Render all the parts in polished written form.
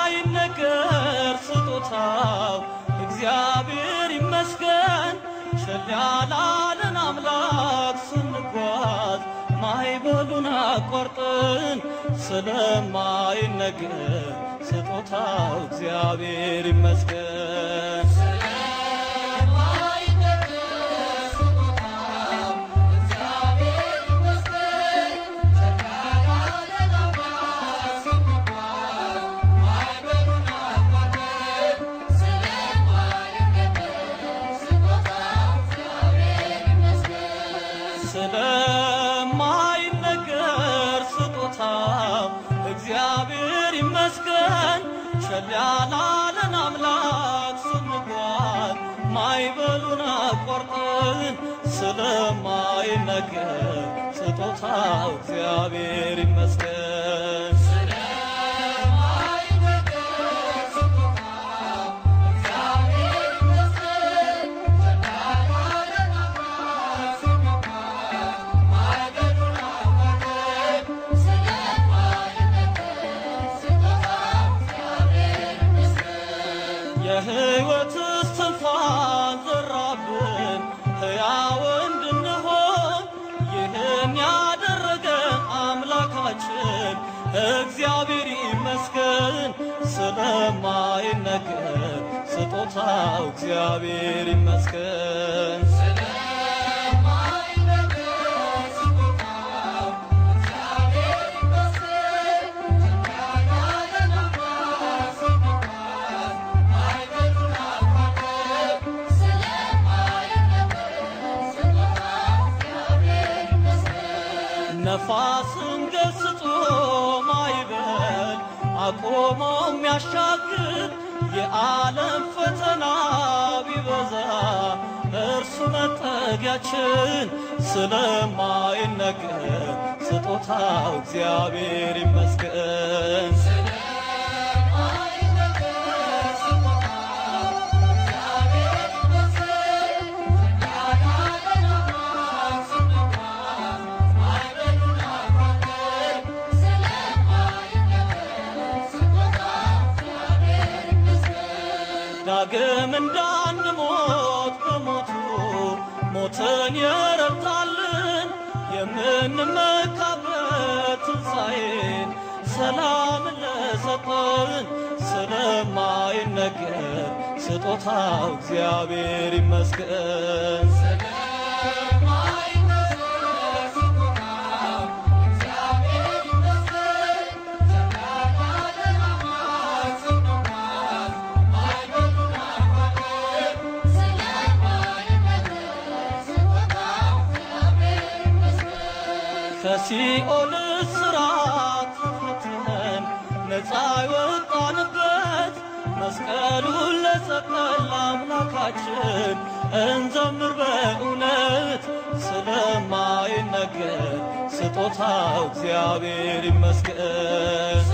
ስለማይነገር ስጦታው እግዚአብሔር ይመስገን ቸል ያላለን አምላክ ስንጓዝ ማዕበሉን አቋርጠን ስለማይነገር ስጦታው እግዚአብሔር ይመስገን ስለማይነገር ስጦታው እግዚአብሔር ይመስገን ቸል ያላለን አምላክ ስንጓዝ ማዕበሉን አቋርጠን ስለማይነገር ስጦታው እግዚአብሔር ይመስገን የሕይወት እስትንፋስ ዘራብን ሕያው እንድንሆን ይህን ያደረገ አምላካችን እግዚአብሔር ይመስገን ስለማይነገር ስጦታው እግዚአብሔር ይመስገን ነፋስን ገስጾ ማዕበል አቆሞ የሚያሻግር የዓለም ፈተና ቢበዛ እርሱ መጠጊያችን ስለማይነገር ስጦታው እግዚአብሔር ይመስገን ዳግም እንዳንሞት በሞቱ ሞትን የረታልን የምንመካበት ትንሣኤን ሰላምን ለሰጠን ስለማይነገር ስጦታው እግዚአብሔር ይመስገን ከሲኦል እስራት ተፈተን ነፃ የወጣንበት መስቀሉን ለሰቀል አምላካችን እንዘምር በእውነት ስለማይነገር ስጦታው እግዚአብሔር ይመስገን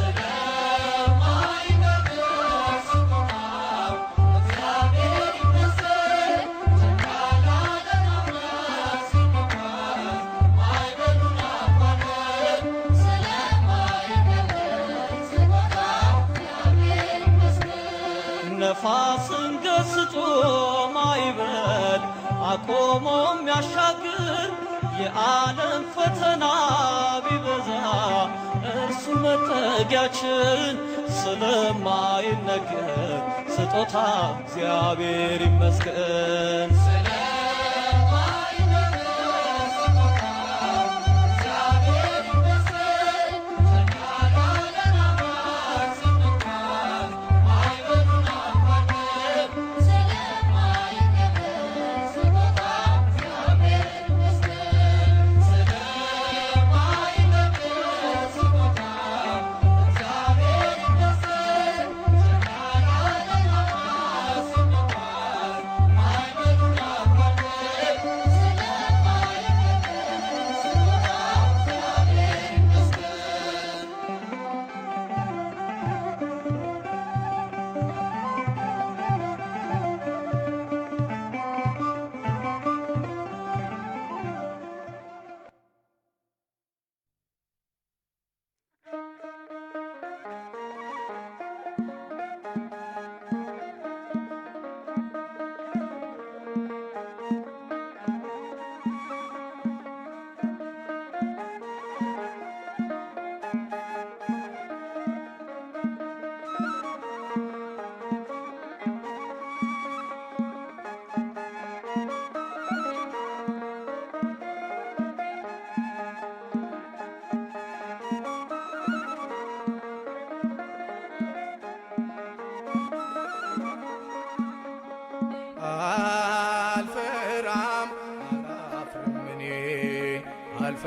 ነፋስን ገስጾ ማዕበል አቆሞ የሚያሻግር የዓለም ፈተና ቢበዛ እርሱ መጠጊያችን ስለማይነገር ስጦታው እግዚአብሔር ይመስገን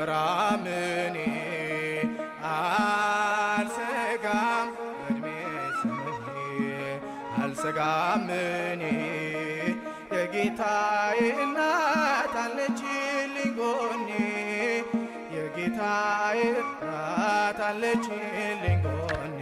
አልፈራም እኔ አልሰጋም በዕድሜ ዘመኔ አልሰጋም እኔ የጌታዬ እናት አለችልኝ ጎኔ የጌታዬ እናት አለችልኝ ጎኔ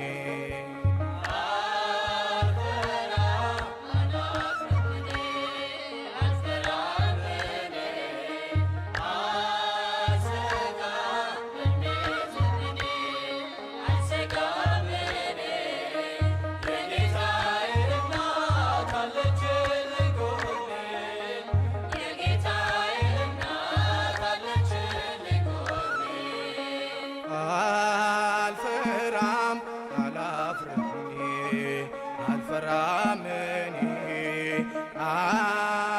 አልፈራም አላፍርም አልፈራም እኔ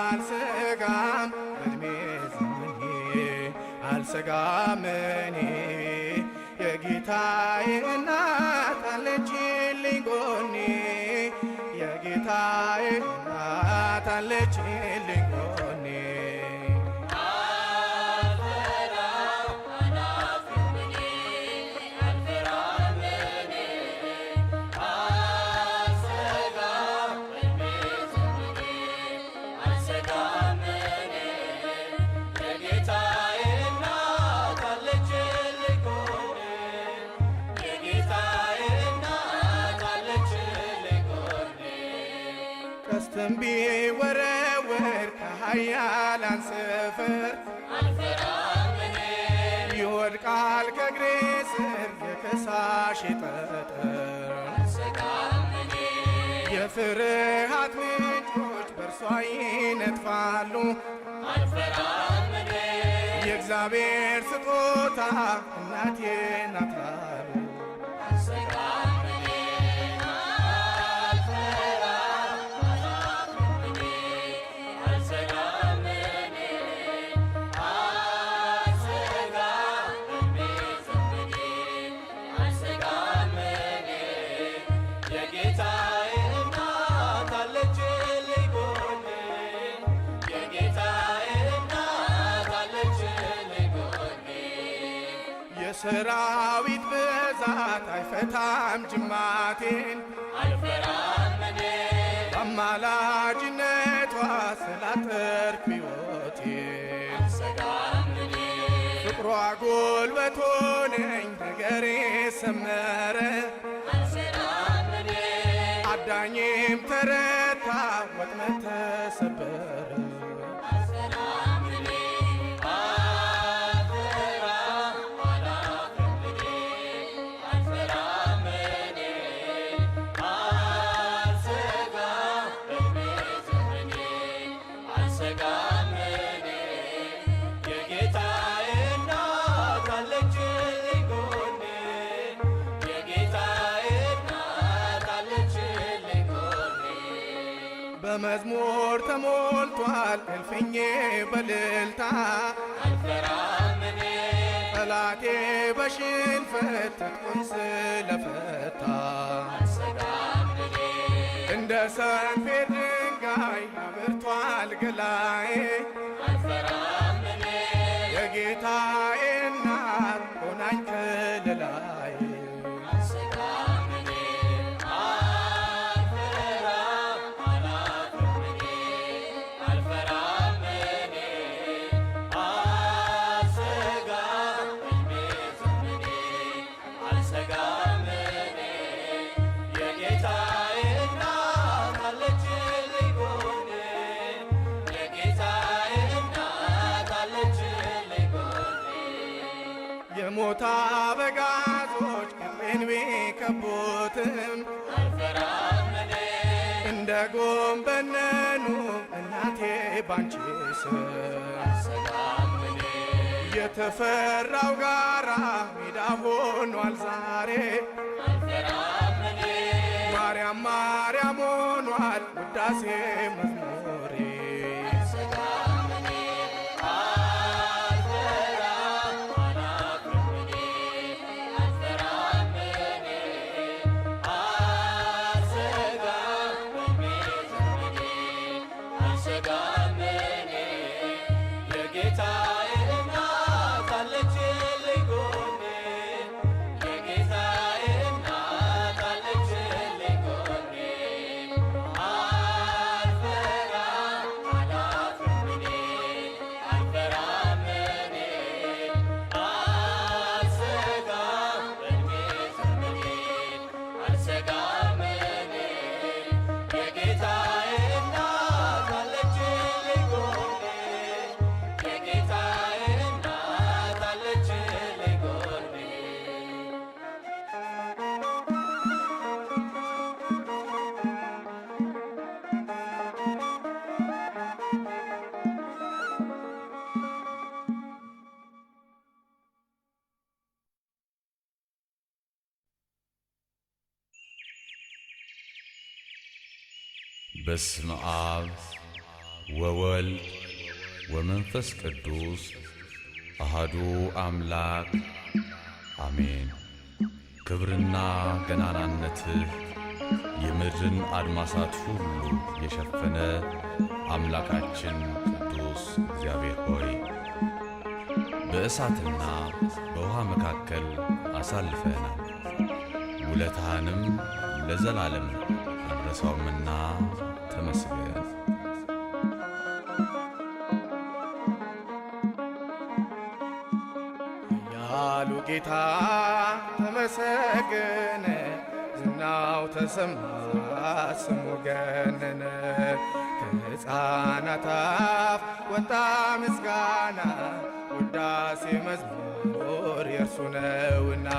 አልሰጋም በዕድሜ ዘመኔ አልሰጋም እኔ የጌታዬ እናት አለችልኝ ጎኔ የጌታዬ እናት አለችልኝ ጎኔ ቀስትም ቢወረወር ከኃያላን ሰፈር አልፈራም እኔ ይወድቃል ከእግሬ ስር የከሳሽ ጠጠር አልሰጋም እኔ የፍርሃት ምንጮች በእርሷ ይነጥፋሉ አልፈራም እኔ የእግዚአብሔር ስጦታ እናቴ ናት ላሉ የሰራዊት ብዛት አይፈታም ጅማቴን አልፈራም እኔ በአማላጅነቷ ስላተርኩ ሕይወቴን አልሰጋም እኔ ፍቅሯ ጉልበት ሆነኝ ነገሬ ሰመረ አልሰጋም እኔ አዳኝም ተረታ ወጥመድ ተሰበረ በመዝሙር ተሞልቷል እልፍኜ በልልታ አልፈራም እኔ ጠላቴ በሽንፈት ትጥቁን ስለፈታ አልሰጋም እኔ እንደ ሰንፔር ድንጋይ አብርቷል ገላዬ አልፈራም እኔ የጌታዬ እናት ሆናኝ ከለላዬ የሞት አበጋዞች ቅጥሬን ቢከቡትም አልፈራም እኔ እንደ ጎንበነኑ እናቴ ባንቺ ስም አልሰጋም እኔ የተፈራው ጋራ ሜዳ ሆኗል ዛሬ አልፈራም እኔ ማርያም ማርያም ሆኗል ውዳሴ መዝሙሬ የጌታዬ እናት አለች በስመ አብ ወወልድ ወመንፈስ ቅዱስ አሃዱ አምላክ አሜን። ክብርና ገናናነትህ የምድርን አድማሳት ሁሉ የሸፈነ አምላካችን ቅዱስ እግዚአብሔር ሆይ በእሳትና በውሃ መካከል አሳልፈናል። ውለታህንም ለዘላለም አንረሳውምና ተመስገን። ያሉ ጌታ ተመሰገነ፣ ዝናው ተሰማ ስሙ ገነነ። ከሕፃናት አፍ ወጣ ምስጋና፣ ውዳሴ መዝሙር የእርሱ ነውና።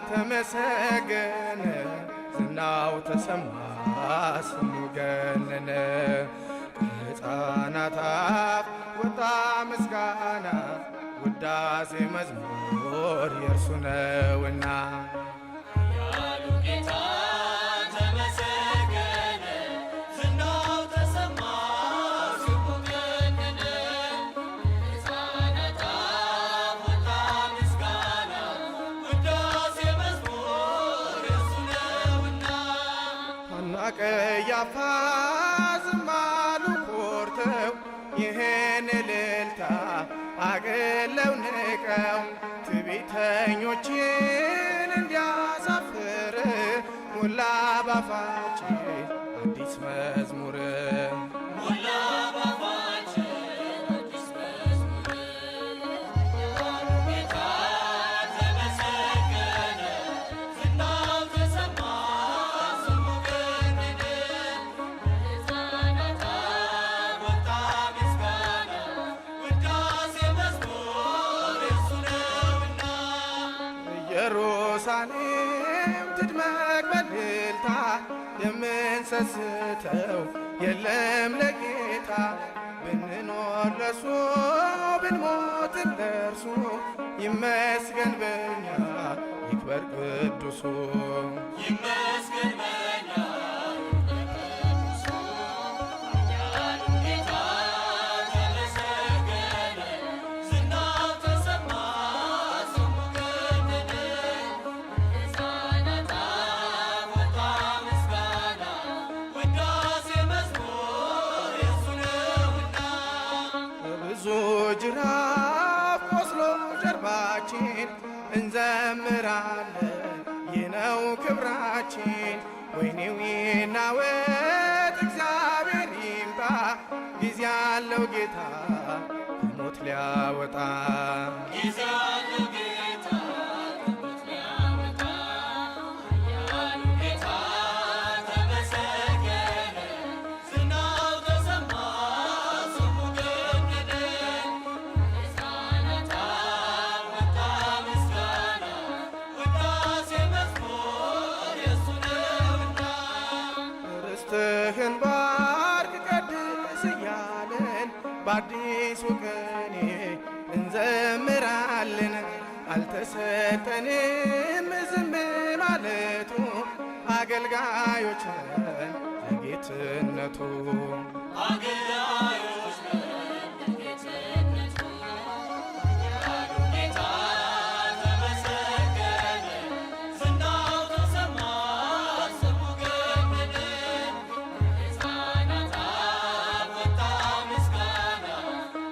ተመሰገነ፣ ዝናው ተሰማ ስሙ ገነነ። ከሕፃናት አፍ ወጣ ምስጋና፣ ውዳሴ መዝሙር የእርሱ ነውና። ቀያፋ ዝም አሉ ኮርተው፣ ይህን እልልታ አገለው ንቀው። ትዕቢተኞችን እንዲያሳፍር ሞላ ባፋችን አዲስ መዝሙር። ኢየሩሳሌም ትድመቅ በእልልታ፣ የምንሰስተው የለም ለጌታ። ብንኖር ለሱ ብንሞት ለእርሱ፣ ይመስገን በኛ ይክበር ቅዱሱ። ይመስገን በኛ ጅራፍ ቆስሎ ጀርባችን እንዘምራለን፣ ይህ ነው ክብራችን። ወይኔው ይናወጥ እግዚአብሔር ይምጣ፣ ጊዜ ያለው ጌታ ከሞት ሊያወጣ። ጊዜ ያለው ጌታ ከሞት ሊያወጣ። ያሉ ጌታ ተመሰገነ፣ ዝናው ተሰማ ስሙ ገነነ። ሕፃናት ወጣ ምስጋና፣ ውዳሴ መዝሙር የእሱ ነውና። ርስትህን ባርክ ቀድስ እያለን በአዲሱ ቅኔ እንዘምራለን። አልተሰጠንም ዝም ማለቱ፣ አገልጋዮች ነን ለጌትነቱ። አገልጋዮች ነን ለጌትነቱ። ያሉ ጌታ ተመሰገነ፣ ዝናው ተሰማ ስሙ ገነነ። ሕፃናት ወጣ ምስጋና፣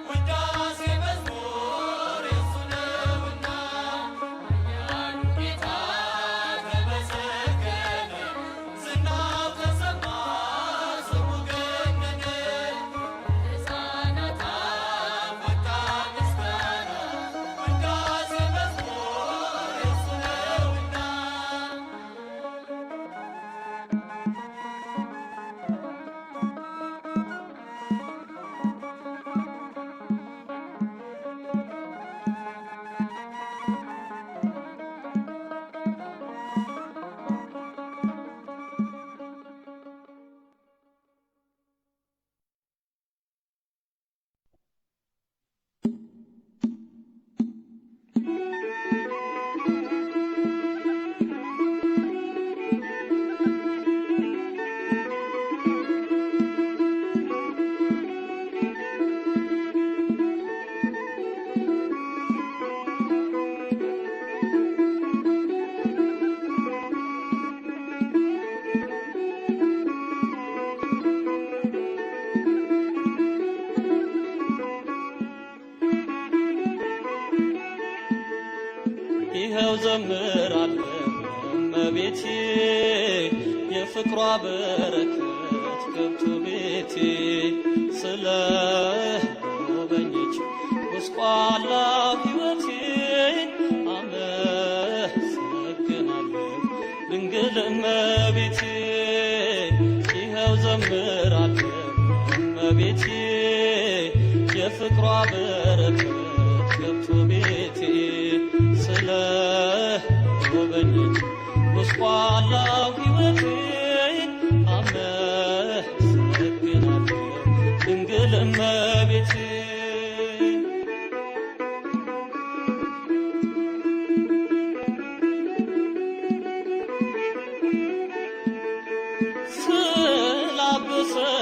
ውዳሴ መዝሙር የእሱ ይኸው ዘምራለሁ እመቤቴ የፍቅሯ በረከት ገብቶ ቤቴ ስለ ጎበኘች ጎስቋላ ሕይወቴን አመሰግናለሁ ድንግል እመቤቴ ይኸው ዘምራለሁ እመቤቴ የፍቅሯ በረከት ገብቶ ቤቴ ስለ ጎበኘች ጎስቋላ ሕይወቴን አመሰግናለሁ ድንግል እመቤቴ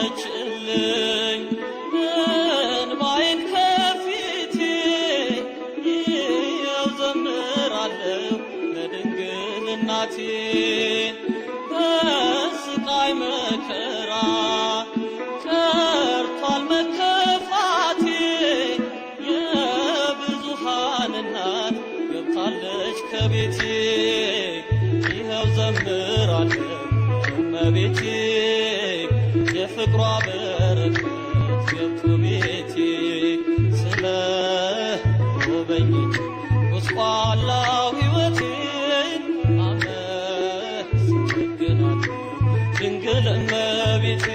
ስላበሰችልኝ እንባዬን ከፊቴ ይኸው ዘምራለሁ ለድንግል እናቴ በስቃይ መከራ ቀርቷል መከፋቴ የብዙሃን እናት ገብታለች ከቤቴ ይኸው ዘምራለሁ እመቤቴ የፍቅሯ በረከት ገብቶ ቤቴ ስለ ጎበኘች ጎስቋላው ሕይወቴን አመሰግናለሁ ድንግል እመቤቴ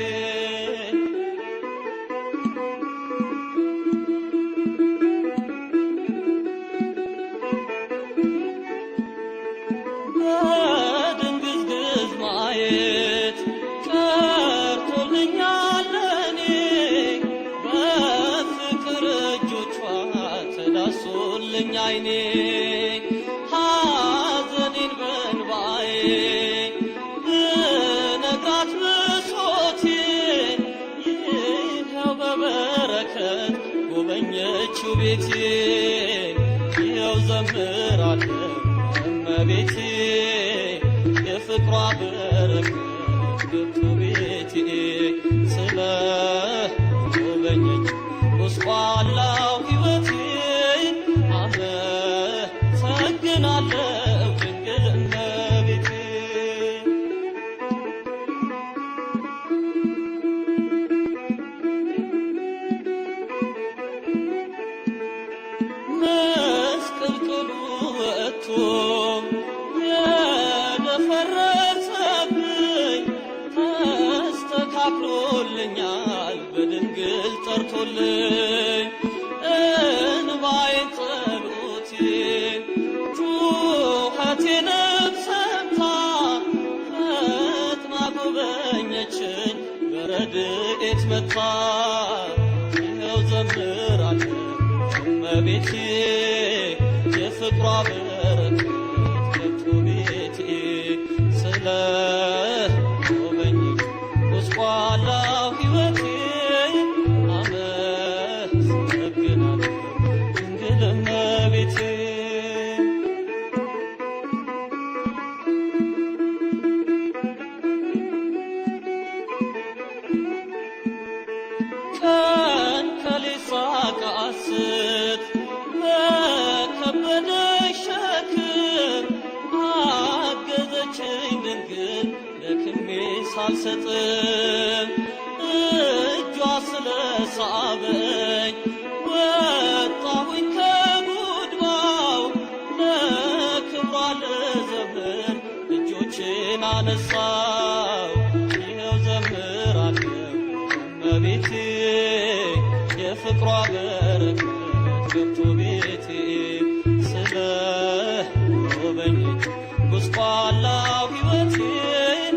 በድንግዝግዝ ማየት ቀርቶልኛል እኔ በፍቅር እጆቿ ተዳሶልኝ ዓይኔ ሐዘኔን በእንባዬ ብነግራት ብሶቴን ይኸው በበረከት ጎበኘችው ቤቴን ይኸው ዘምራለሁ እመቤቴ የፍቅሯ በረከት ገብቶ ቤቴ ስለ ጎበኘች ጎስቋላው ሕይወቴን አመሰግናለሁ ድንግል እመቤቴ መስቀልቅሉ ወጥቶ የደፈረሰብኝ ተስተካክሎልኛል በድንግል ጠርቶልኝ እንባዬን ጸሎቴን ጩኸቴንም ሰምታ ፈጥና ጎበኘችኝ በረድኤት መጥታ ይኸው ዘምራለሁ እመቤቴ የፍቅሯ በረከት ገብቶ ቤቴ ስለ ጎበኘች ጎስቋላው ሕይወቴን አመሰግናለሁ ድንግል እመቤቴ ቀን ከሌት ሳቃስት በከበደኝ ሸክም አገዘችኝ ድንግል ደክሜ ሳልሰጥም እጇ ስለሳበኝ ወጣሁኝ ከጉድባው ለክብሯ ልዘምር እጆቼን አነሳው ይኸው ዘምራለሁ እመቤቴ የፍቅሯ በረከት ገብቶ ቤቴ ስለ ጎበኘች ጎስቋላው ሕይወቴን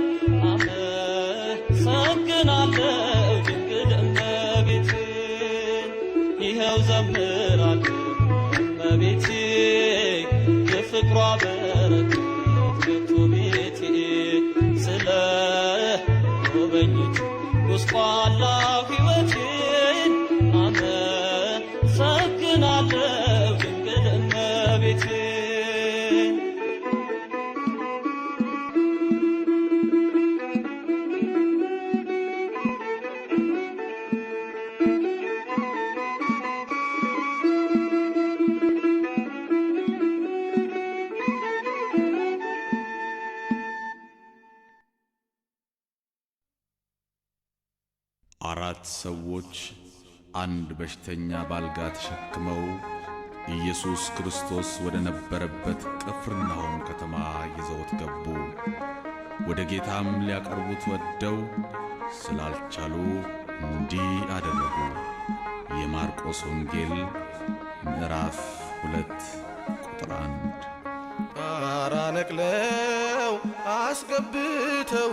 አመሰግናለሁ ድንግል እመቤቴ ይኸው ዘምራለሁ እመቤቴ የፍቅሯ በረከት ገብቶ ቤቴ ስለ ጎበኘች ጎስቋላው ሕይወቴን አመሰግናለሁ ድንግል እመቤቴ ሰዎች አንድ በሽተኛ ባልጋ ተሸክመው ኢየሱስ ክርስቶስ ወደ ነበረበት ቅፍርናሆም ከተማ ይዘውት ገቡ። ወደ ጌታም ሊያቀርቡት ወደው ስላልቻሉ እንዲህ አደረጉ። የማርቆስ ወንጌል ምዕራፍ 2 ቁጥር 1። ጣራ ነቅለው አስገብተውኛል፣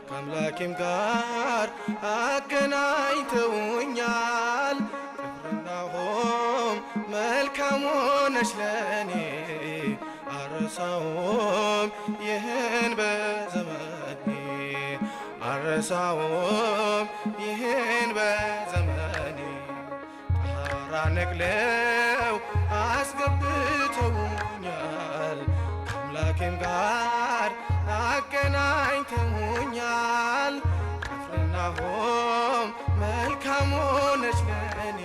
ከአምላኬም ጋር አገናኝተውኛል። ቅፍርናሆም መልካም ሆነች ለኔ፣ አረሳውም ይህን በዘመኔ፣ አረሳውም ይህን በዘመኔ። ጣራ ነቅለው አስገብተውኛል፣ ከአምላኬም ጋር አገናኝተውኛል። ቅፍርናሆም መልካም ሆነች ለኔ፣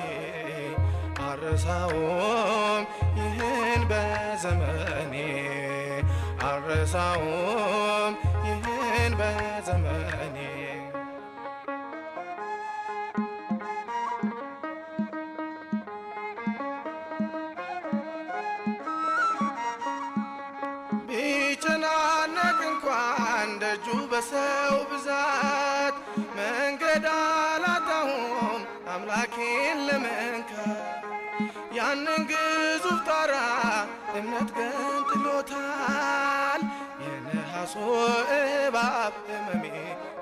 አረሳውም ይህን በዘመኔ፣ አረሳውም ይህን በዘመኔ። ቢጨናነቅ እንኳን ደጁ በሰው ብዛት፣ መንገድ አላጣሁም አምላኬን ለመንካት። ያንን ግዙፍ ጣራ እምነት ገንጥሎታል፣ የነሐሱ እባብ ሕመሜ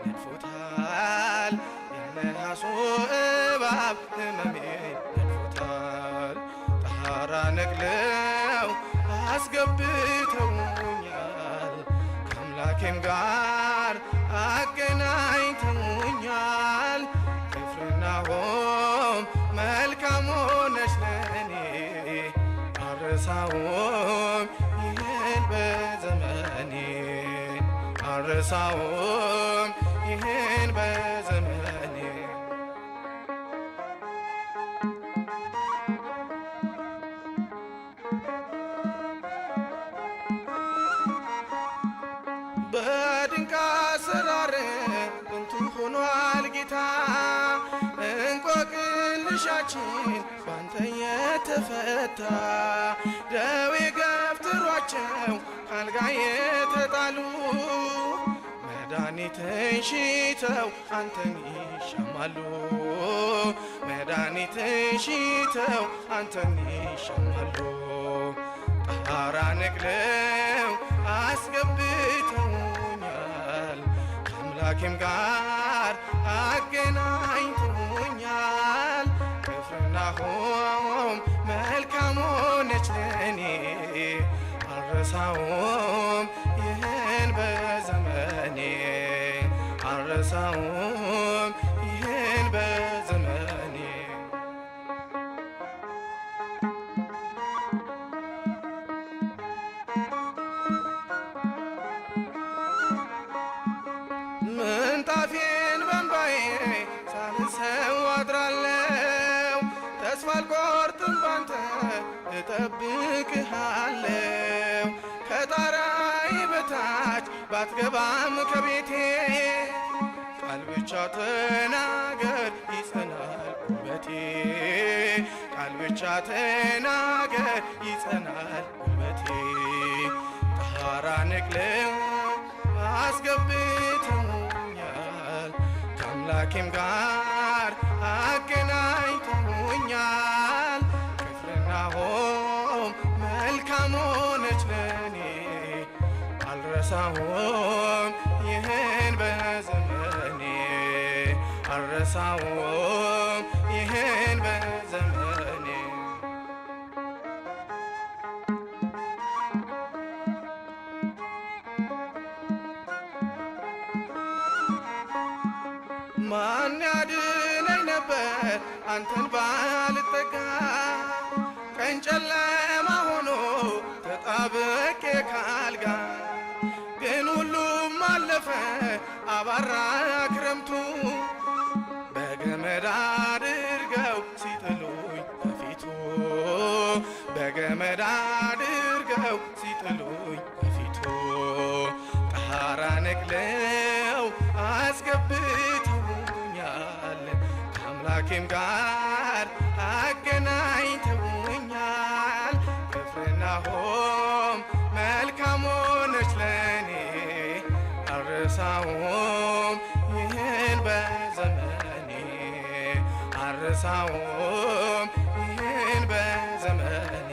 ነድፎታል፣ የነሐሱ እባብ ሕመሜ ነድፎታል። ጣራ ነቅለው አስገብተውኛል፣ ከአምላኬም ጋር አገናኝተውኛል። ቅፍርናሆም መልካም ሆነች ለኔ፣ አረሳውም ይህን በዘመኔ፣ አረሳውም ይህን በዘመኔ። በድንቅ አሰራር እንቱ ሆኗል ጌታ፣ እንቆቅልሻችን ባንተ የተፈታ። ደዌ ገፍትሯቸው ካልጋ የተጣሉ፣ መድኃኒትን ሽተው አንተን ይሻማሉ፣ መድኃኒትን ሽተው አንተን ይሻማሉ። ጣራ ነቅለው አስገብተውኛል፣ ከአምላኬም ጋር አገናኝተውኛል። ቅፍርናሆም መልካም ሆነች ለኔ፣ አረሳውም ይህን በዘመኔ፣ አረሳውም ይህን በዘመኔ። ምንጣፌን በእንባዬ ሳልሰው አድራለሁ፣ ተስፋ አልቆርጥም ባንተ እጠብቅሃለሁ። ከጣራዬ በታች ባትገባም ከቤቴ፣ ቃል ብቻ ተናገር ይጸናል ጉልበቴ፣ ቃል ብቻ ተናገር ይጸናል ጉልበቴ። ጣራ ነቅለው አስገብተውኛል፣ ከአምላኬም ጋር አገናኝተውኛል። ቅፍርናሆም መልካም ሆነች ለኔ፣ አልረሳውም ይህን በዘመኔ፣ አልረሳውም ይህን በዘመኔ። ማን ያድነኝ ነበር አንተን ባልጠጋ፣ ቀን ጨለማ ሆኖ ተጣብቄ ካልጋ። ግን ሁሉም አለፈ አባራ ክረምቱ፣ በገመድ አድርገው ሲጥሉኝ ከፊቱ፣ በገመድ አድርገው ሲጥሉኝ ከፊቱ። ጣራ ነቅለው አስገብተውኛል፣ ከአምላኬም ጋር አገናኝተውኛል። ቅፍርናሆም መልካም ሆነች ለኔ አልረሳውም ይህን በዘመኔ አልረሳውም ይህን በዘመኔ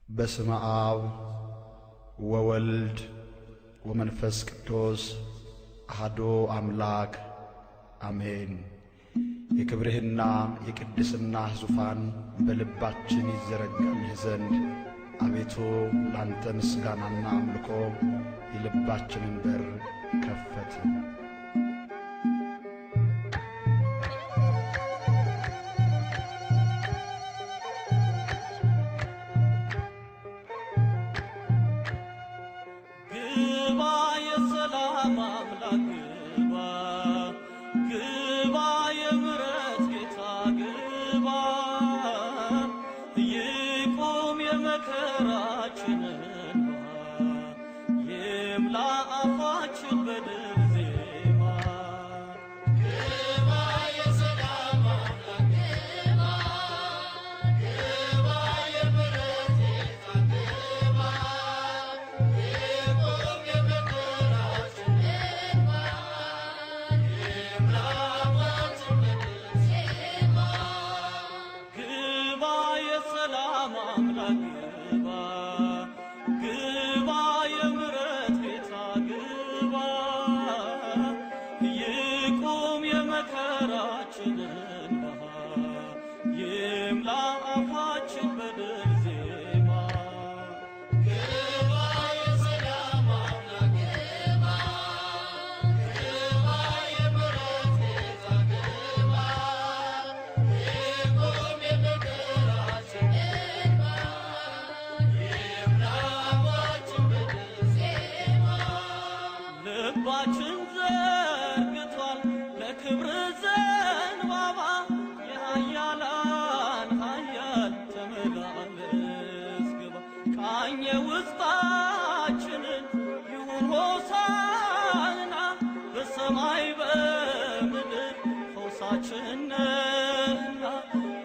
በስመ አብ ወወልድ ወመንፈስ ቅዱስ አሐዱ አምላክ አሜን። የክብርህና የቅድስና ዙፋን በልባችን ይዘረጋልህ ዘንድ አቤቱ ላንተ ምስጋናና አምልኮ የልባችንን በር ከፈትን።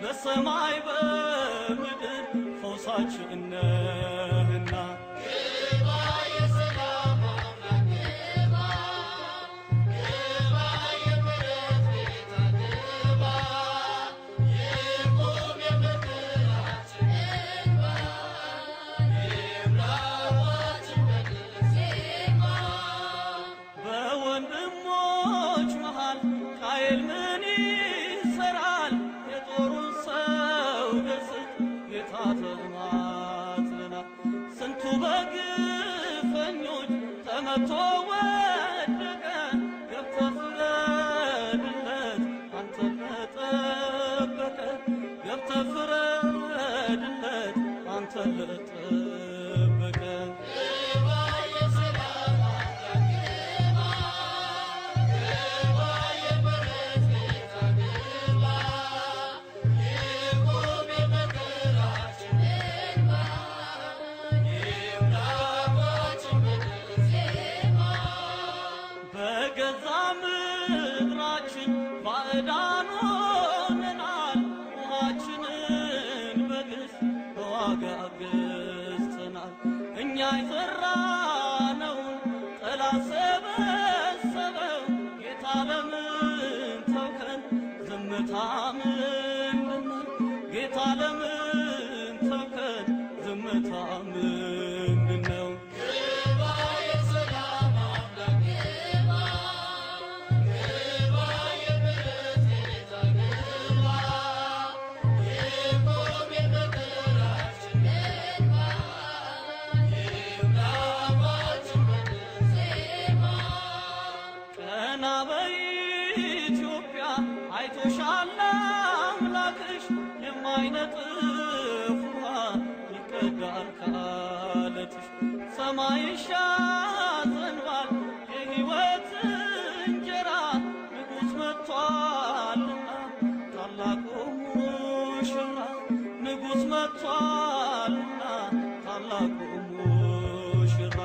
በሰማይ በምድር ፈውሳችን ነህና በወንድሞች መሃል ቃየል ምን ይሰራል? የጦሩን ሰው ገስጽ ጌታ ተማጽና። ስንቱ በግፈኞች ተመቶ ወደቀ። ገብተህ ፍረድለት አንተን ለጠበቀ። ገብተህ ፍረድለት አንተን ለጠበቀ። በገዛ ምድራችን ባዕዳን ሆነናል። ውሃችንን በግፍ በዋጋ ገዝተናል። እኛ የዘራነውን ጠላት ሰበሰበው። ጌታ ለምን ተውከን? ዝምታ ምንድነው? ጌታ ለምን ተውከን? ዝምታ ምንድነው? ኢትዮጵያ አይቶሻል አምላክሽ የማይነጥፍ ውሃ ይቀዳል ከዓለትሽ ሰማይሽ ያዘንባል የሕይወት እንጀራ ንጉሥ መጥቷልና ታላቁ ሙሽራ ንጉሥ መጥቷልና ታላቁ ሙሽራ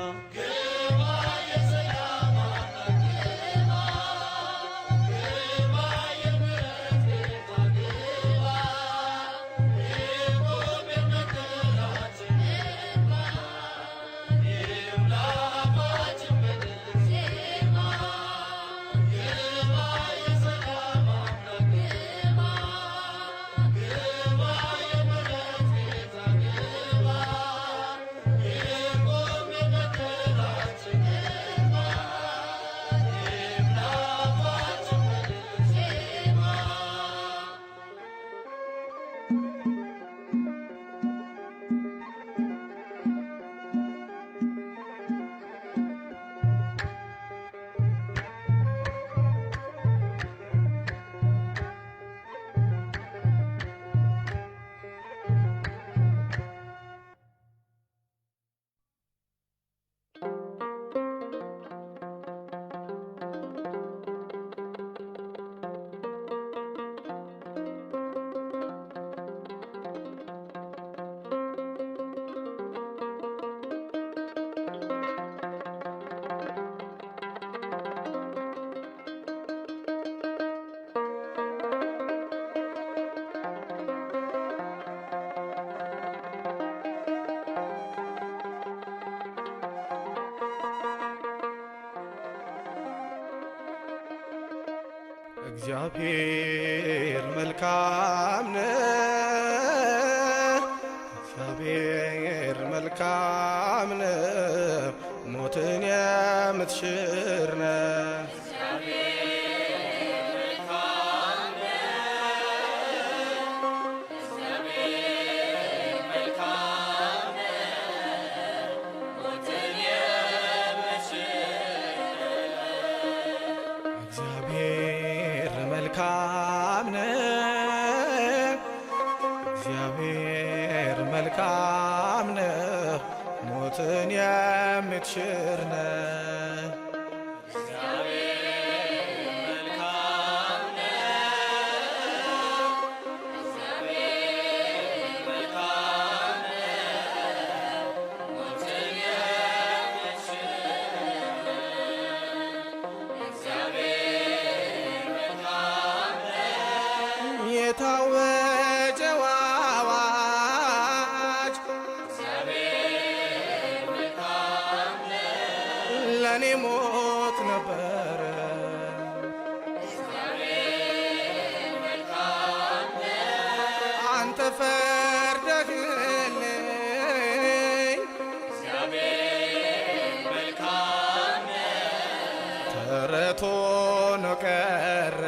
እግዚአብሔር መልካም ነው። እግዚአብሔር መልካም ነው። ሞትን የምትሽር ነው። መልካም ነው። እግዚአብሔር መልካም ነው። ሞትን የምትሽር ነው። የታወጀው አዋጅ ለኔ ሞት ነበረ። አንተ ፈርደህልኝ ተረቶ ነው ቀረ።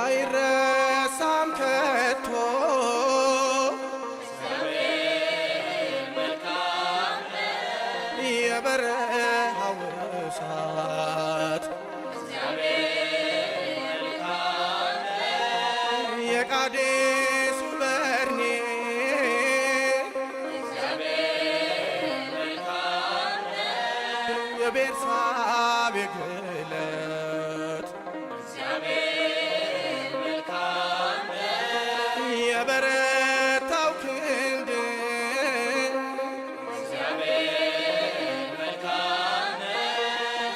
አይረሳም ከቶ የበረሃው እሳት የቃዴሱ በርኔ የቤርሳቤ ግለት የበረታው ክንድ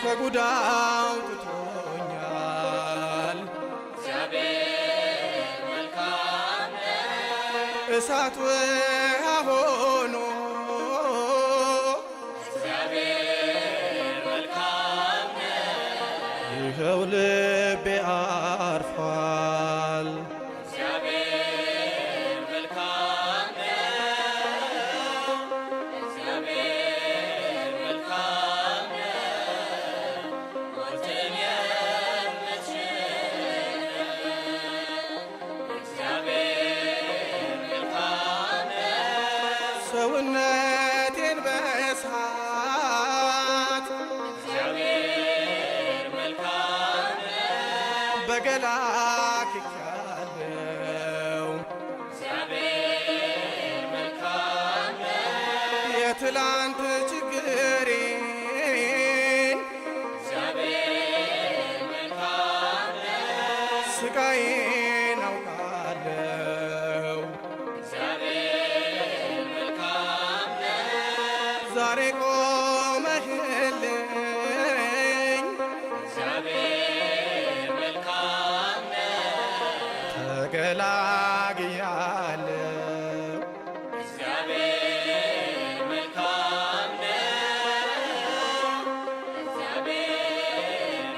ከጉድ አውጥቶኛል። እሳት ውሃ ሆኖ ይኸው ልቤ አርፏል። ተገላግያለሁ። እግዚአብሔር መልካም ነው። የትላንት ችግሬን እግዚአብሔር መልካም ነው። ስቃዬን አውቃለሁ። እግዚአብሔር መልካም ነው። ዛሬ ቆመህልኝ እግዚአብሔር መልካም ነው። ተገላግያለሁ። እግዚአብሔር መልካም ነው። እግዚአብሔር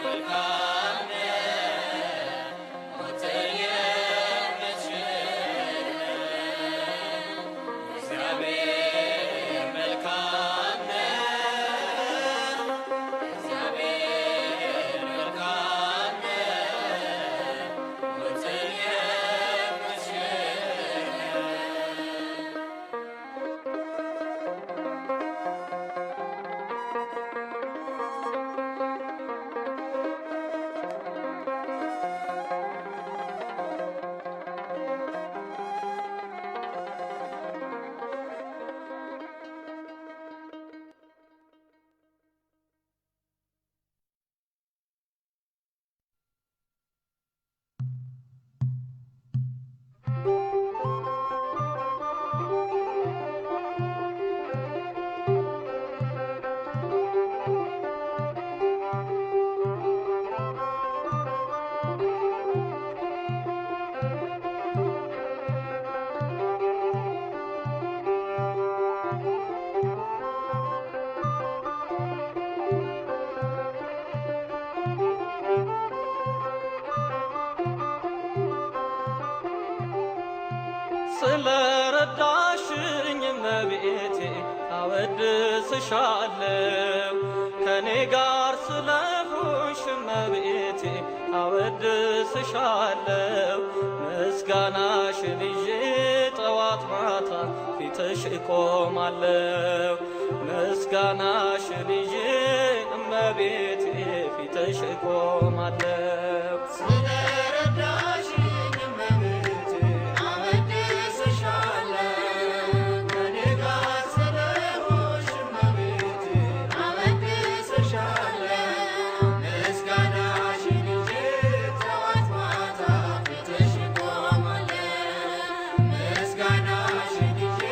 መልካም ነው። ሞትን የምትሽር እግዚአብሔር መልካም ነው። እግዚአብሔር መልካም ነው። ሞትን የምትሽር ስለ ረዳሽኝ እመቤቴ አወድስሻለሁ። ከኔ ጋር ስለሆንሽ እመቤቴ አወድስሻለሁ። ምስጋናሽን ይዤ ጠዋት ማታ ፊትሽ እቆማለሁ። ምስጋናሽን ይዤ እመቤቴ ፊትሽ እቆማለሁ። ስለረዳሽኝ እመቤቴ አወድስሻለሁ። ከኔ ጋር ስለሆንሽ እመቤቴ አወድስሻለሁ። ምስጋናሽን ይዤ ጠዋት ማታ ፊትሽ እቆማለሁ። ምስጋናሽን ይዤ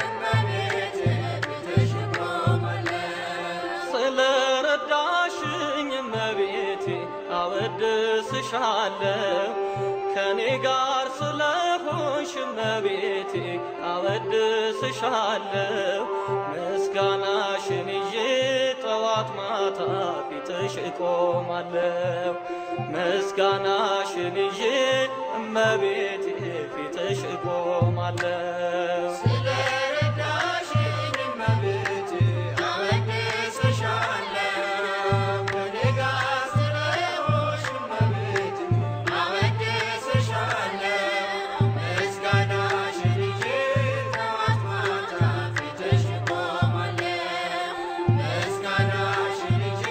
እመቤቴ ፊትሽ እቆማለሁ። ስለ ረዳሽኝ እመቤቴ አወድስሻለሁ። ከኔ ጋር ስለሆንሽ እመቤቴ አወድስሻለሁ። ምስጋናሽን ይዤ ጠዋት ማታ ፊትሽ እቆማለሁ። ምስጋናሽን ይዤ እመቤቴ ፊትሽ እቆማለሁ። ስለረዳሽኝ እመቤቴ አወድስሻለሁ። ከኔ ጋር ስለሆንሽ እመቤቴ አወድስሻለሁ። ምስጋናሽን ይዤ ጠዋት ማታ ፊትሽ እቆማለሁ። ምስጋናሽን ይዤ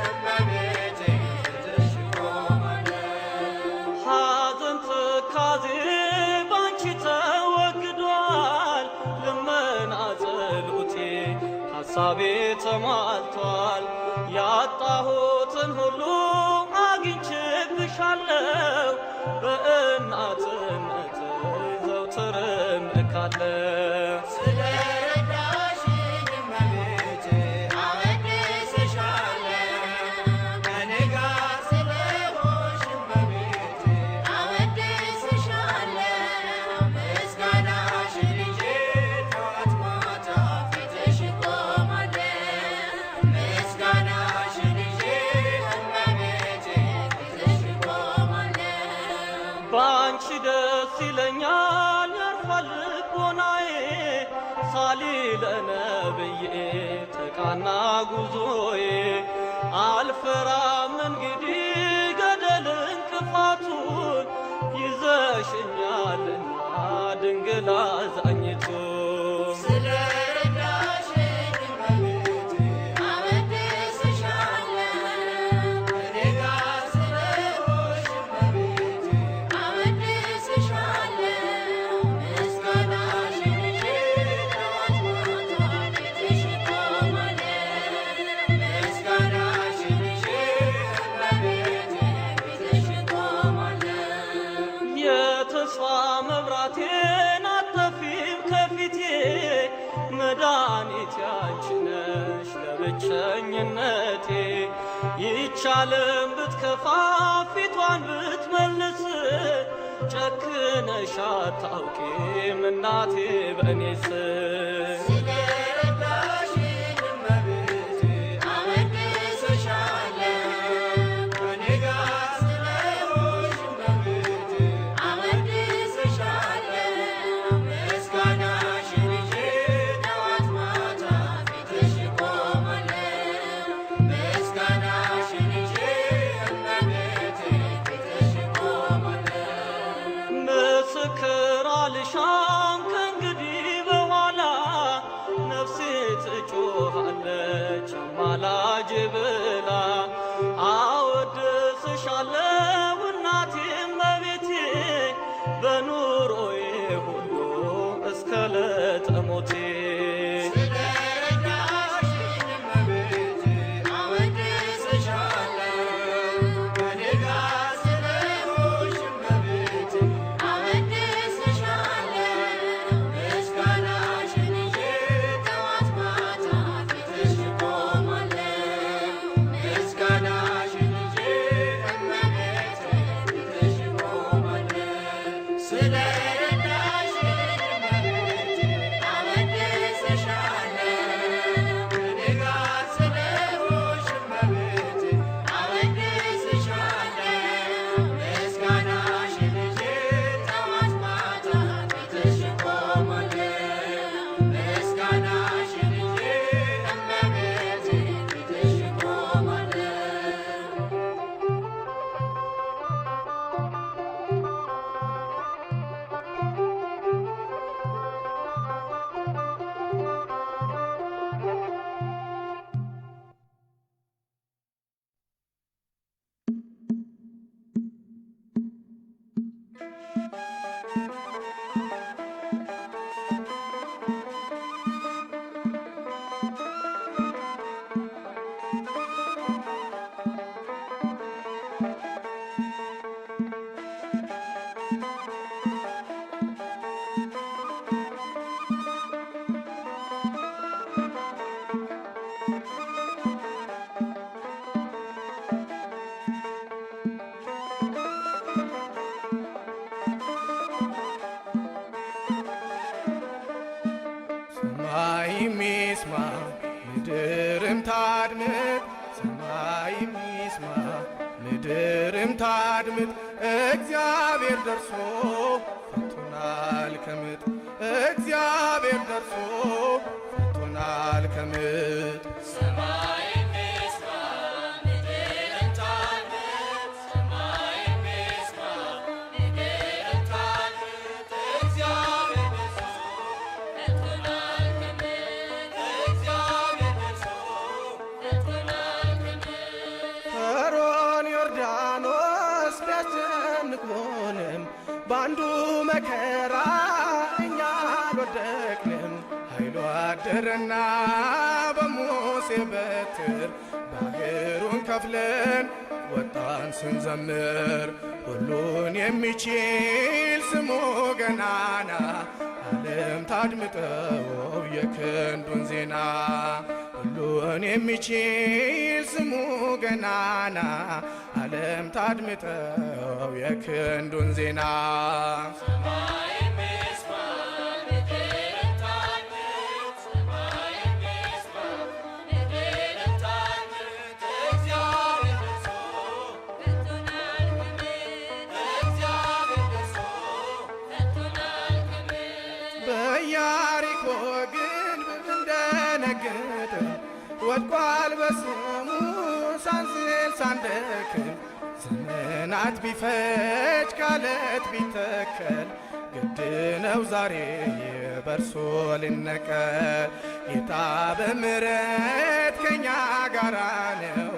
እመቤቴ ፊትሽ እቆማለሁ። ሐዘን ትካዜ ባንቺ ተወግዷል። ልመና ጸሎቴ ሐሳቤ ተሟልቷል። ያጣሁትን ሁሉ አግኝቼብሻለሁ። በእናትነት ዘውትር እምልካለሁ። ስለረዳሽኝ እመቤቴ አወድስሻለሁ። ከኔ ጋር ስለሆንሽ እመቤቴ አወድስሻለሁ። ምስጋናሽን ይዤ ጠዋት ማታ ፊትሽ እቆማለሁ። ምስጋናሽን ይዤ እመቤቴ ፊትሽ እቆማለሁ። ባንቺ ደስ ይለኛል ያርፋል ልቦናዬ። ሳሊለነብዬ ተቃና ጉዞዬ አልፈራም እንግዲህ ገደል እንቅፋቱን ይዘሽኛልና ድንግል አዛኝቱን። ስለረዳሽኝ እመቤቴ አወድስሻለሁ። ከኔ ጋር ስለሆንሽ ብቸኝነቴ ይቻለም ብትከፋ ፊቷን ብትመልስ ጨክነሽ አታውቂም እናቴ በእኔስ ምስክር አልሻም ከእንግዲህ በኋላ ነፍሴ ትጮኻለች አማላጄ ብላ አወድስሻለሁ እናቴ እመቤቴ በኑሮዬ ሁሉ እስከ ዕለተ ሞቴ ሰማይም ይስማ ምድርም ታድምጥ፣ ሰማይም ይስማ ምድርም ታድምጥ። እግዚአብሔር ደርሶ ፈቶናል ከምጥ፣ እግዚአብሔር ደርሶ ፈቶናል ከምጥ። ቢያስጨንቁንም በአንዱ መከራ እኛ አልወደቅንም። ኃይሉ አደረና በሙሴ በትር ባህሩን ከፍለን ወጣን ስንዘምር። ሁሉን የሚችል ስሙ ገናና ዓለም ታድምጠው የክንዱን ዜና። ሁሉን የሚችል ስሙ ገናና ዓለም ታድምጠው የክንዱን ዜና። በኢያሪኮ ግንብ እንደነገደ ወድቋል በስሙ ሳንዝል ሳንደክም። ዘመናት ቢፈጅ ካለት ቢተከል ግድ ነው ዛሬ በርሶ ሊነቀል። ጌታ በምሕረት ከኛ ጋራ ነው፣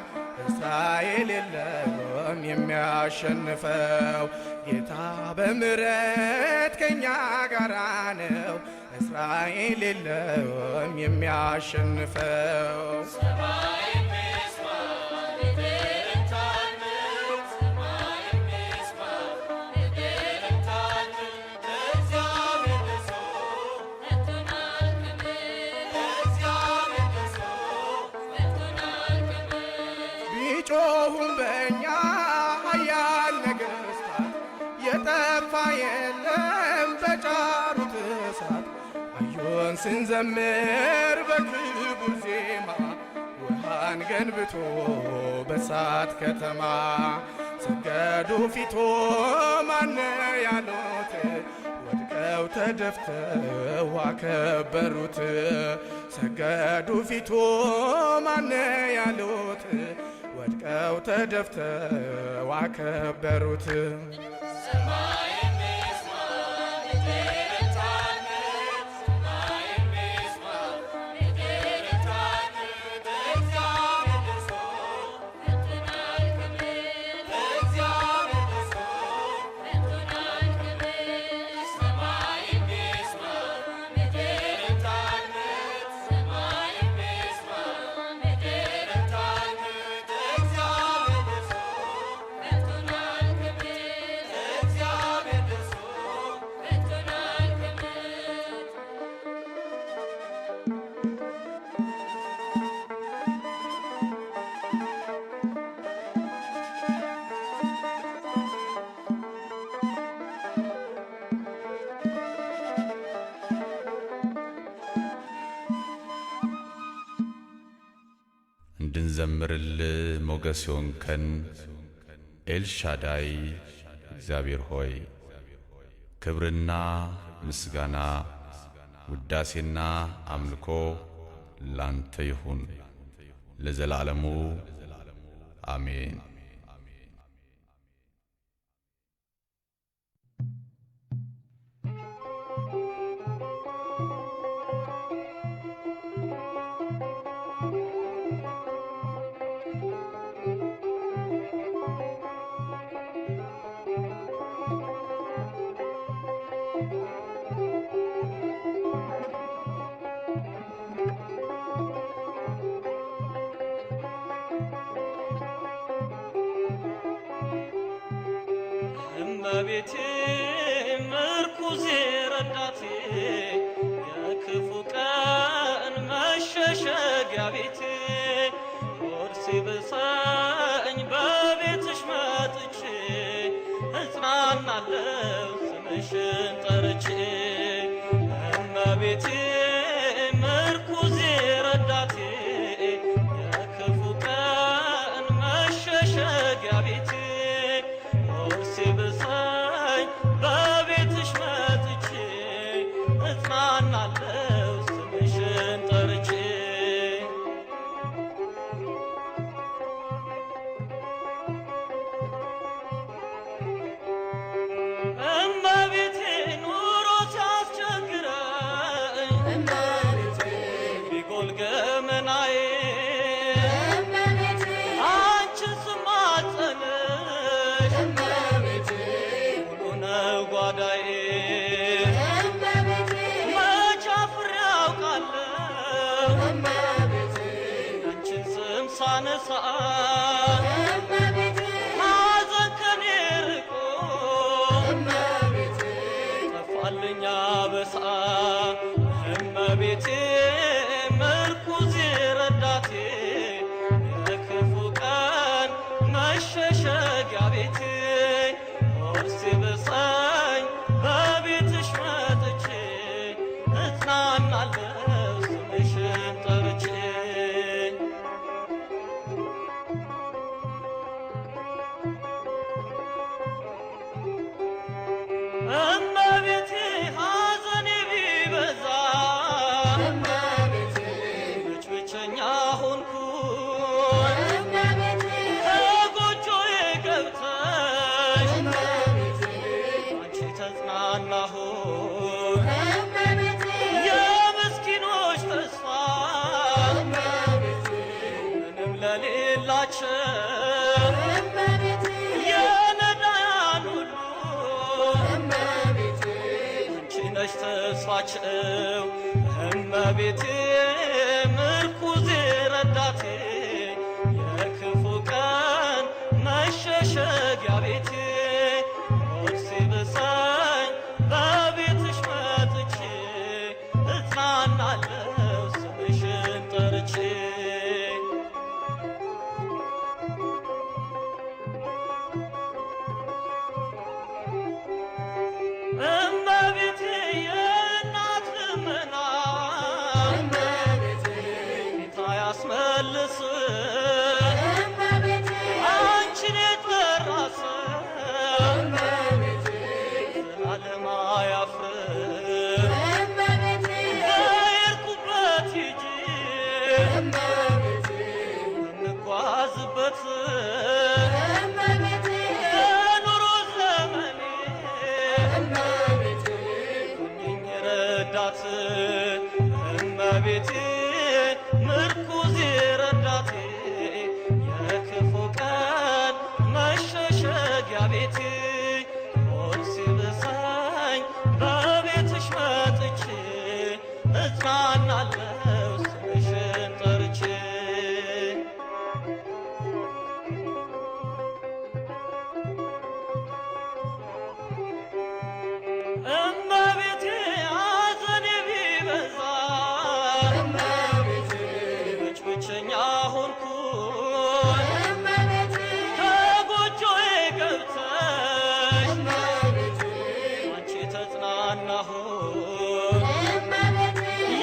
እስራኤል የለም የሚያሸንፈው። ጌታ በምሕረት ከኛ ጋራ ነው፣ እስራኤል የለም የሚያሸንፈው። ጮኹም በእኛ ኃያል ነገሥታት የጠፋ የለም በጫሩት እሳት አዩን ስንዘምር በክቡር ዜማ ውሃን ገንብቶ በእሳት ከተማ ሰገዱ ፊቶ ማነ ያሉት ወድቀው ተደፍተው አከበሩት ሰገዱ ፊቶ ማነ ያሉት ወድቀው ተደፍተው አከበሩት እንድንዘምርል ሞገስ ሆንከን ኤልሻዳይ እግዚአብሔር ሆይ ክብርና ምስጋና ውዳሴና አምልኮ ላንተ ይሁን ለዘላለሙ አሜን። እመቤቴ ምርኩዜ ረዳቴ የክፉ ቀን መሸሸጊያ ቤቴ ሆድ ሲብሰኝ በቤትሽ መጥቼ እጽናናለሁ ስምሽን ጠርቼ እመቤቴ ምርኩዜ ረዳቴ የክፉ ቀን መሸሸጊያ ቤቴ ሲብሰኝ በቤትሽ መጥቼ እጽናናለሁ ስምሽን ጠርቼ እመቤቴ ኑሮ ሲያስቸግረኝ ቢጎል ገመናዬ አንቺን ስማጸንሽ ሙሉ ነው ጓዳዬ መች አፍሬ አውቃለሁ ያንቺን ስም ሳነሳ ሐዘን ከኔ ርቆ ጠፋልኝ አበሳ እመቤቴ ምርኩዜ ረዳቴ የክፉ ቀን መሸሸጊያ ቤቴ ሆድ ሲብሰኝ በቤትሽ መጥቼ እጽናናለሁ ስምሽን ጠርቼ እመቤቴ ሐዘኔ ቢበዛ ብቸኛ ሆንኩኝ ከጎጆዬ ገብተሽ አንቺ ተጽናናሁኝ የምስኪኖች ተስፋ ምንም ለሌላቸው የነዳያን ሁሉ አንቺ ነሽ ተስፋቸው እመቤቴ ምርኩዜ ረዳቴ የክፉ ቀን መሸሸጊያ ቤቴ ሆድ ሲብሰኝ በቤትሽ መጥቼ እጽናናለሁ ስምሽን ጠርቼ ሲመልስ አንቺን የጠራ ሰው ዘላለም አያፍርም። በሄድኩበት ሂጂ በምጓዝበት በኑሮ ዘመኔ ሁኚኝ ረዳት እመቤቴ ምርኩዜ ረዳቴ የክፉ ቀን መሸሸጊያ ቤቴ ሆድ ሲብሰኝ በቤትሽ መጥቼ እጽናናለሁ ስምሽን ጠርቼ። እመቤቴ ሐዘኔ ቢበዛ ብቸኛ ሆንኩኝ ከጎጆዬ ገብተሽ አንቺ ተጽናናሁኝ።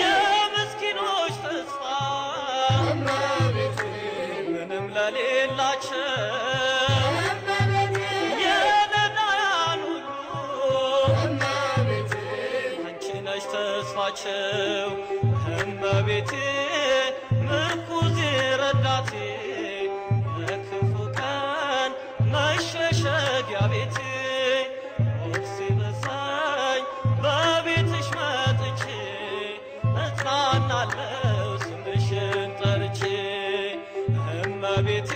የምስኪኖች ተስፋ ምንም ለሌላቸው የነዳያን ሁሉ አንቺ ነሽ ተስፋቸው። እመቤቴ ምርኩዜ ረዳቴ የክፉ ቀን መሸሸጊያ ቤቴ ሆድ ሲብሰኝ በቤትሽ መጥቼ እጽናናለሁ ስምሽን ጠርቼ። እመቤቴ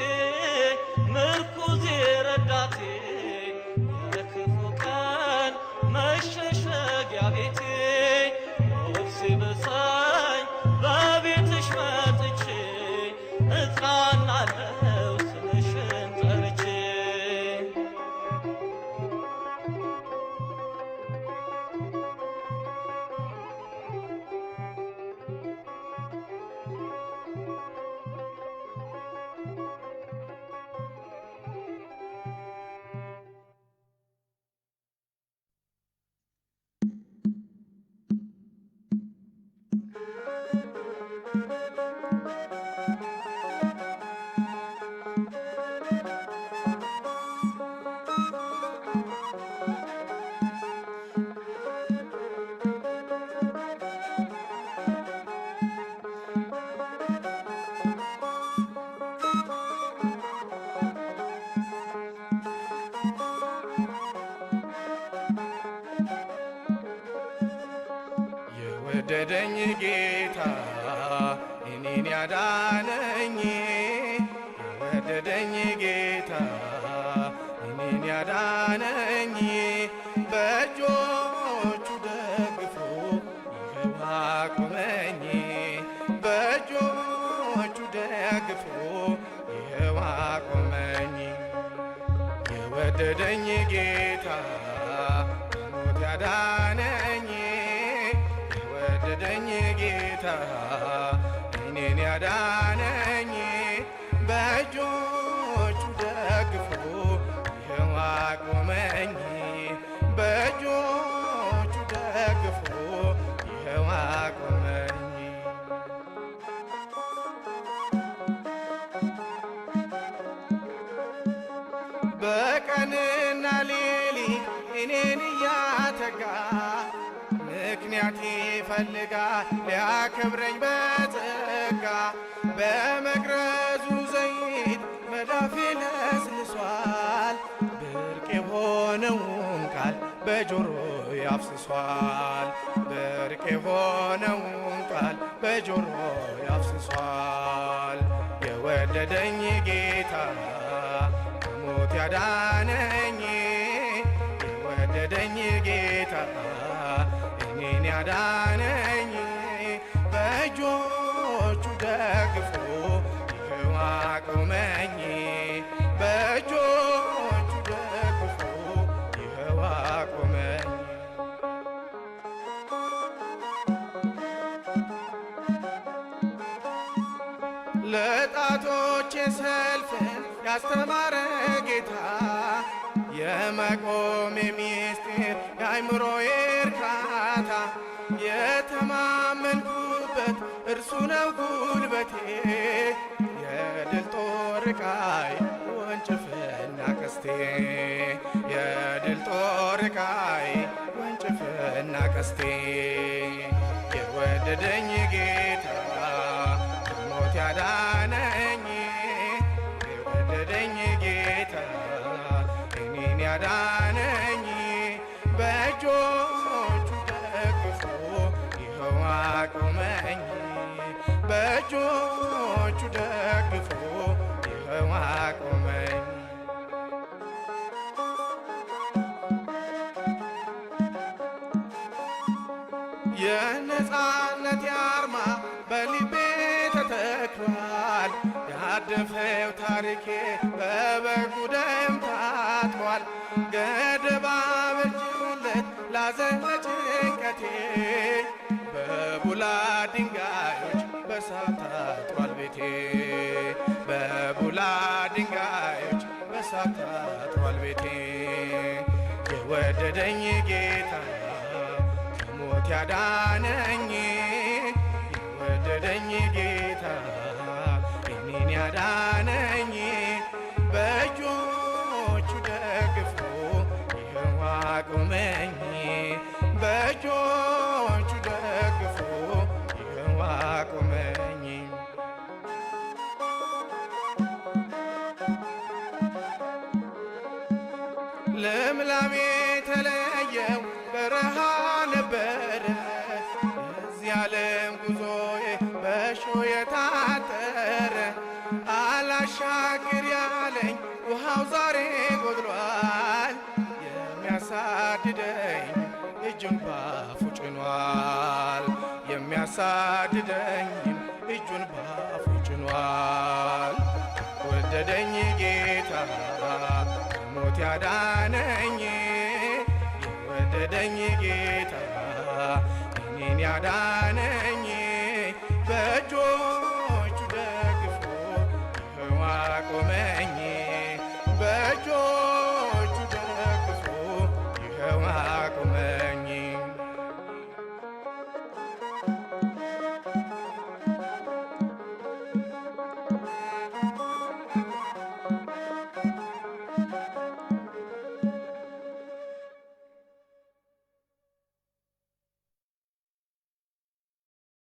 ምርኩዜ ረዳቴ የክፉ ቀን መሸሸጊያ ቤቴ ሆድ ሲብሰኝ በቤትሽ መጥቼ እጽናናለሁ ስምሽን ጠርቼ። የወደደኝ ጌታ እኔን ያዳነኝ የወደደኝ ጌታ እኔን ያዳነኝ በእጆቹ ደግፎ ይኸው አቆመኝ በእጆቹ ደግፎ ይኸው አቆመኝ የወደደኝ ጌታ ከሞት ያዳነኝ የወደደኝ ጌታ እኔን ያዳነኝ በእጆቹ ደግፎ ይኸው አቆመኝ በእጆቹ ደግፎ ይኸው አቆመኝ። በቀንና ሌሊት እኔን እያተጋ ምክንያት ይፈልጋል ሊያከብረኝ በጸጋ በመቅረዙ ዘይት መዳፌ ለስልሷል ብርቅ የሆነውን ቃል በጆሮ ያፍስሷል ብርቅ የሆነውን ቃል በጆሮ ያፍስሷል የወደደኝ ጌታ ከሞት ያዳነኝ የወደደኝ ጌታ እኔን ያዳነኝ በእጆቹ ደግፎ ይኸው አቆመኝ በእጆቹ ደግፎ ይኸው አቆመኝ። ለጣቶቼ ሰልፍን ያስተማረ ጌታ የመቆሜ ሚስጢር የአእምሮዬ እርካታ የተማመንኩበት እርሱ ነው ጉልበቴ የድል ጦር ዕቃዬ ወንጭፍና ቀስቴ የድል ጦር ዕቃዬ ወንጭፍና ቀስቴ የወደደኝ ጌታ ከሞት ያዳነኝ የወደደኝ ጌታ እኔን ያዳነኝ በእጆቹ ደግፎ ይኸው አቆመኝ በእጆቹ ደግፎ ይኸው አቆመኝ። የነፃነት አርማ በልቤ ተተክሏል ያደፈው ታሪኬ በበጉ ደም ታጥቧል። ገደብ አበጅለት ላዘን ጭንቀቴ በቡላድ ድንጋዮች በሳት ታጥሯል ቤቴ በቡላድ ድንጋዮች በሳት ታጥሯል ቤቴ የወደደኝ ጌታ ከሞት ያዳነኝ የወደደኝ ጌታ እኔን ያዳነኝ በእጆቹ ደግፎ ይኸው አቆመኝ በእጆቹ ደግፎ ይኸው አቆመኝ። ልምላሜ ተለየው በረሃ ነበረ የዚህ ዓለም ጉዞዬ በእሾህ የታጠረ አላሻግር ያለኝ ውሃው ዛሬ ጎድሏል የሚያሳድደኝ እጁን ባፉ ጭኗል የሚያሳድደኝ እጁን ባፉ ጭኗል። ወደደኝ ጌታ ከሞት ያዳነኝ የወደደኝ ጌታ እኔን ያዳነኝ በእጆቹ ደግፎ ይኸው አቆመኝ